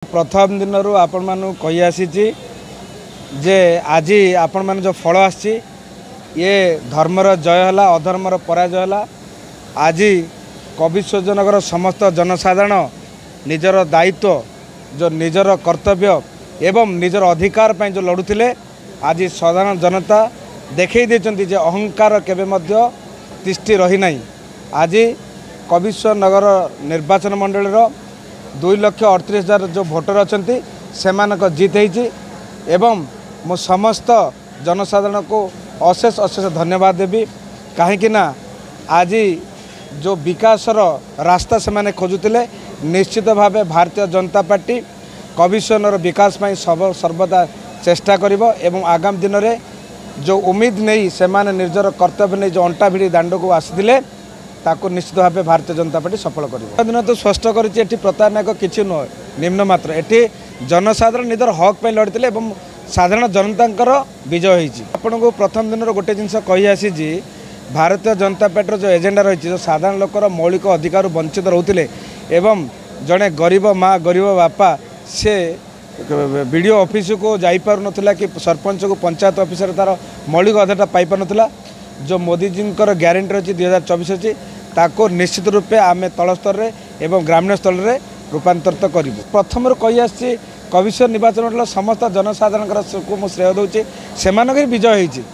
प्रथम दिन आपण मानू कही आसी जे आज आपण मान जो फल आसी ये धर्मर जय है अधर्मर पराजय है। आज कविश्वरनगर समस्त जनसाधारण निजर दायित्व जो निजर कर्तव्य एवं निजर अधिकार पर जो लड़ुले आज साधारण जनता देखई देचंती जे अहंकार केबे मध्य तिष्ठि रही नहीं। आज कविश्वरनगर निर्वाचन मंडल 2,38,000 जो भोटर अच्छा से जीत होती एवं मो समस्त जनसाधारण को अशेष अशेष धन्यवाद देवी कहीं आज जो विकासर रास्ता से माने खोजुले निश्चित भाव भारतीय जनता पार्टी कविश्वरनगर विकास में सर्वदा चेष्टा करिबो एवं आगामी दिन में जो उम्मीद नहीं से माने निर्जर कर्तव्य नहीं जो अंटा भिड़ी दांड को आसीथिले ताको निश्चित भाव भारतीय जनता पार्टी सफल कर दिन तो स्पष्ट कर प्रतारणा किसी नुह निम्न मात्र एटी जनसाधारण निजर हक पर लड़ते एवं साधारण जनता विजय होती। आपण को प्रथम दिन गोटे जिनस कही आसी भारतीय जनता पार्टी जो एजेंडा रही जो साधारण लोकर मौलिक अधिकार वंचित रोते एवं जड़े गरीब माँ गरीब बापा से वीडियो ऑफिस को जापार ना कि सरपंच को पंचायत ऑफिस तार मौलिक अधिकार पाई पार जो मोदी जी ग्यारंटी अच्छी 2024 अच्छी ताको निश्चित रूपे आम तल स्तर एवं ग्रामीण स्तर में रूपांतरित करूँ। प्रथम कही आसी कविश्वर निर्वाचन मंडल समस्त जनसाधारण को श्रेय दूसरी से विजय होती।